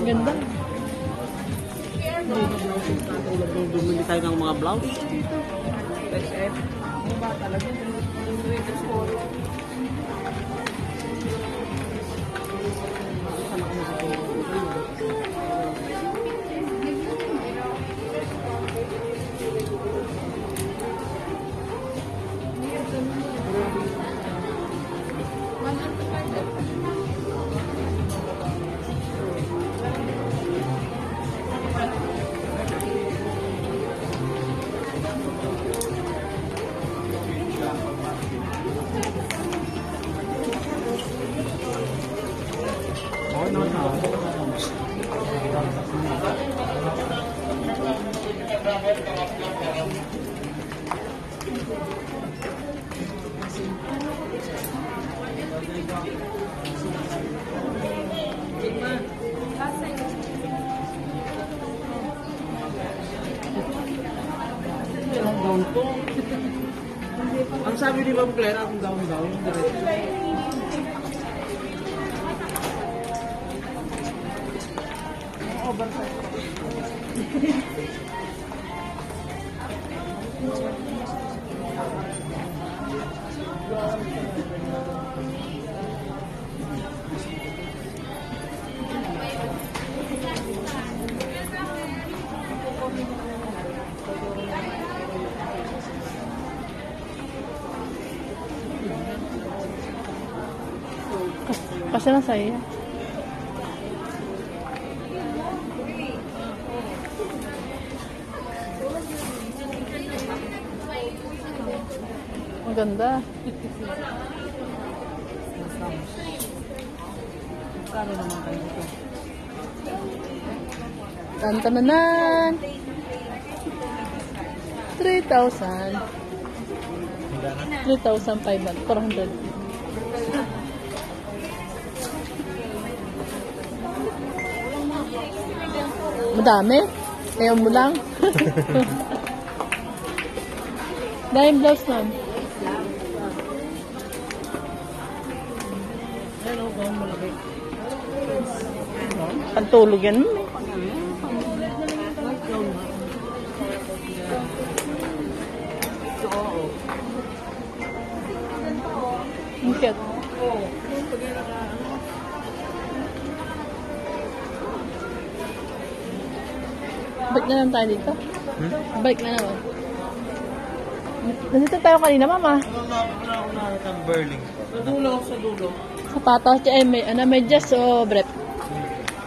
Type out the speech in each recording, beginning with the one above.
Ganda. Bumili tayo ng mga blouse. SM. Ano ba talaga? Ang sabi ni Ma'am Claire, ang down yung diretso. Oversize. Kasi lang sa'yo. Ang ganda. Kano naman kayo ito? Tantananan! 3,000. 3,500. 400. Madami? Ayaw mo lang? Dahil blouse lang. Ayan o, gawin malaki. Pantulog yan. Ang cute. Balik na lang tayo dito. Balik na naman. Nandito tayo kanina, mama. Wala ako nakita ng Burlington. Sa dulo, sa dulo. Sapatos, may just o brep.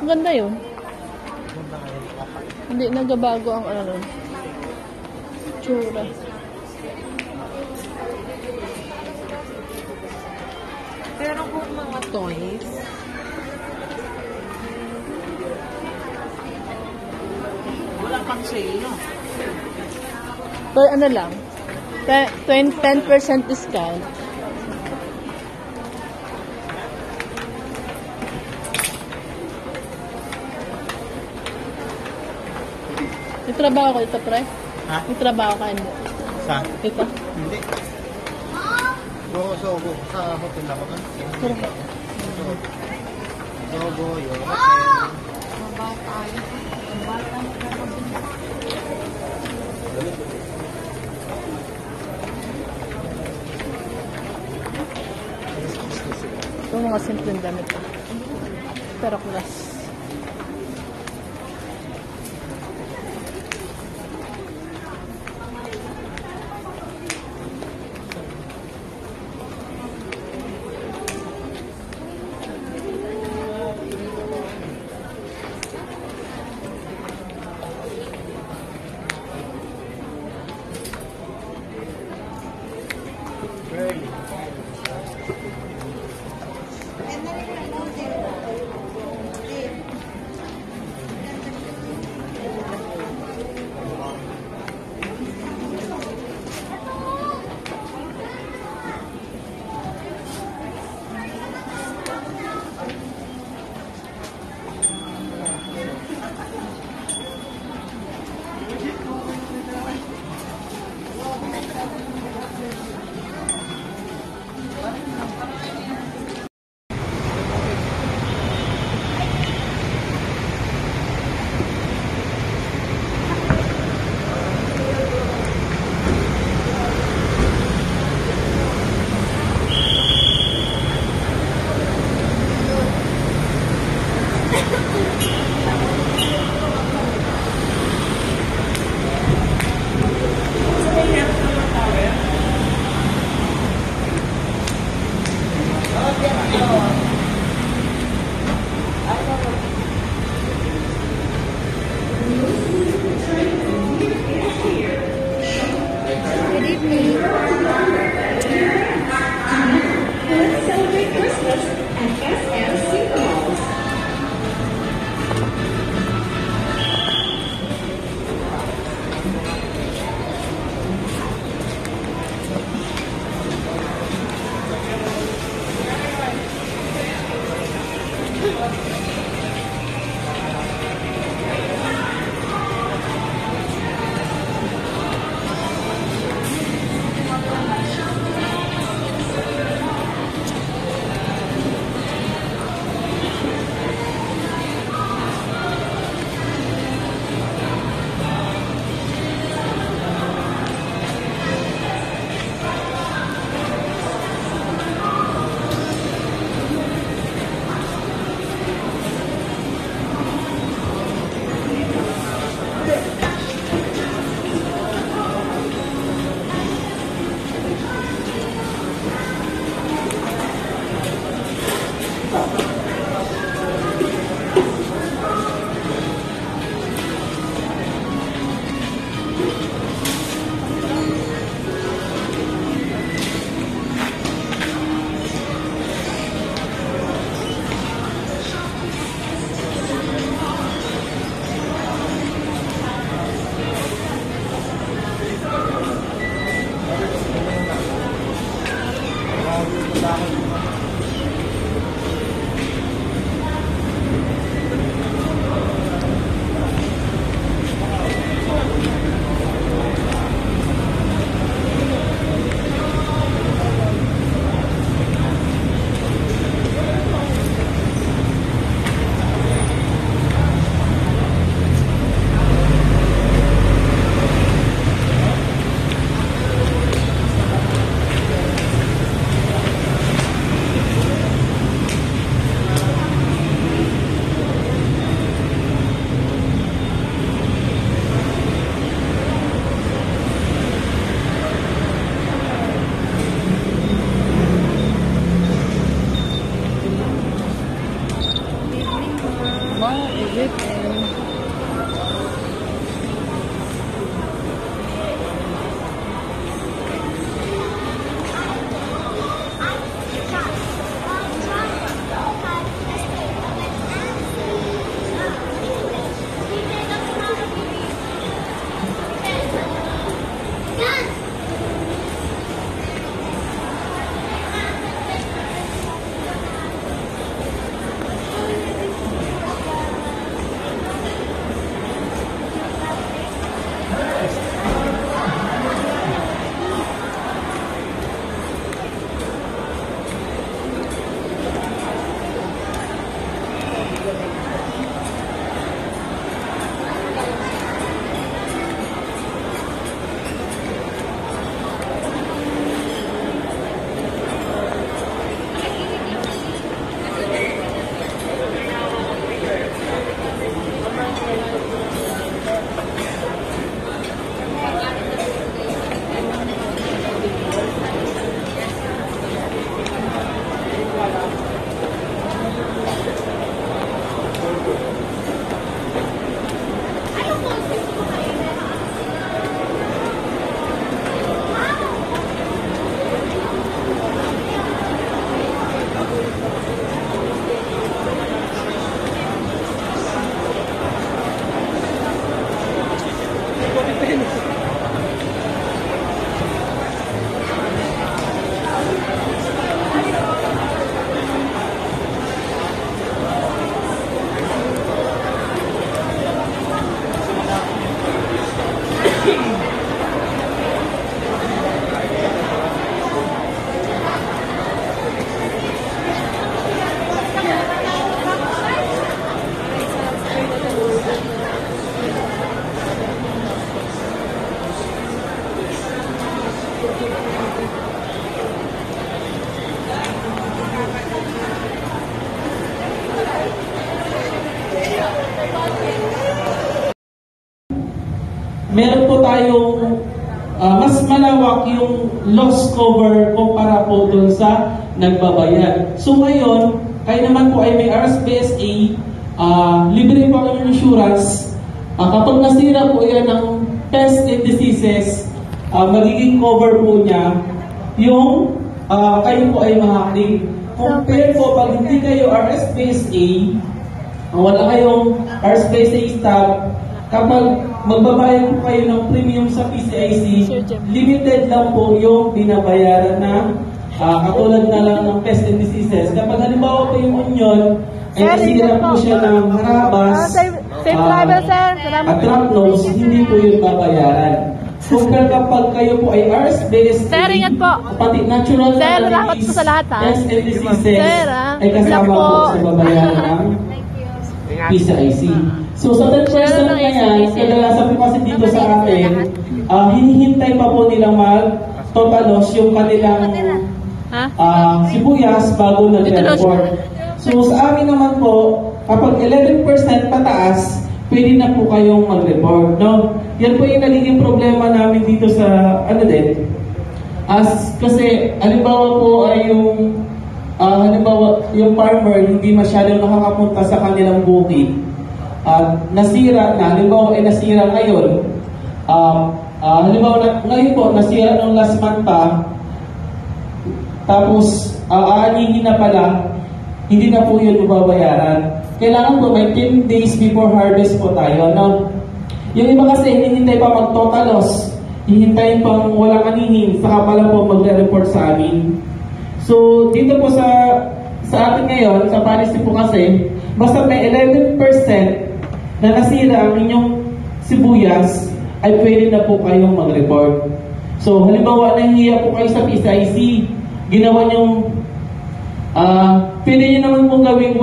Ang ganda yun. Hindi nagbabago ang ano nun. Tsura. Pero kung mga toys, Wala pang sale, no? So, ano lang. 10% discount. May trabaho ko ito, pre? Ha? May trabaho ka, hindi? Saan? Ito? Hindi. Sa hotel ako kan? Yung hotel. Ito mga simpleng damit. Pero class. Good evening. Let's celebrate Christmas at SM Signals. meron po tayong mas malawak yung loss cover kumpara po dun sa nagbabayad. So ngayon, kayo naman po ay may RSPSA, libre po ang insurance. Kapag nasira po yan ng pest and diseases, magiging cover po niya yung kayo po ay makakling. Compare po pag hindi kayo RSPSA, wala kayong RSPSA staff, kapag magbabayad po kayo ng premium sa PCIC, limited lang po yung binabayaran na katulad na lang ng pest and diseases. Kapag halimbawa po yung onion, ay nasira po siya ng harabas, at trapnose, hindi po yung babayaran. Compare kapag kayo po ay RSPSA, Sir, ingat po. pati natural Sir, salamat po sa lahat, ha? pest and diseases, Sir, ay kasama ingat po. po sa babayaran ng PCIC. So sa 10% na yan, kadalasan po kasi dito sa atin, hinihintay pa po nilang mag-total loss yung kanilang sibuyas bago nag-report. So sa amin naman po, kapag 11% pataas, pwede na po kayong mag-report. No? Yan po yung nagiging problema namin dito sa kasi halimbawa po ay yung farmer hindi masyadong nakakapunta sa kanilang bukid. Nasira na, halimbawa ay nasira ngayon. Halimbawa ngayon po, nasira nung last month pa, tapos aanihin na pala, hindi na po yun mababayaran. Kailangan po may 10 days before harvest po tayo. No? Yung iba kasi hinihintay pa mag-total loss, hihintayin pang walang anihin, saka pala po magre-report sa amin. So dito po sa atin ngayon, sa policy po kasi, basta may 11% na nasira ang inyong sibuyas, ay pwede na po kayong mag-report. So halimbawa nahihiya po kayo sa PCIC, ginawa nyong pwede nyo naman pong gawing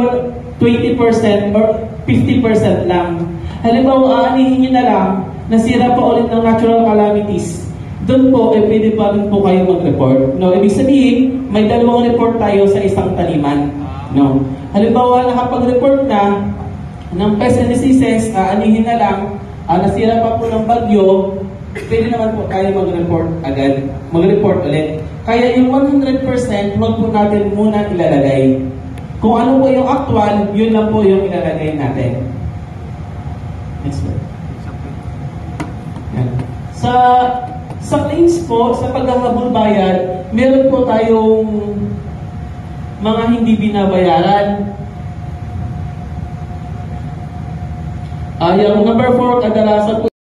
20% or 50% lang. Halimbawa, aanihin nyo na lang, nasira pa ulit ng natural calamities. Doon po, pwede pa rin po kayo mag-report. No? Ibig sabihin, may 2 report tayo sa isang taniman. No? Halimbawa, nakapag-report na ng pest and diseases, aanihin na lang, nasira pa po ng bagyo, pwede naman po tayo mag-report agad. Mag-report ulit. Kaya yung 100%, huwag po natin muna ilalagay. Kung ano po yung actual, yun lang po yung ilalagay natin. Next one. Yan. Sa claims po, sa paghahabol bayad, meron po tayong mga hindi binabayaran. Yung number 4, kadalasan po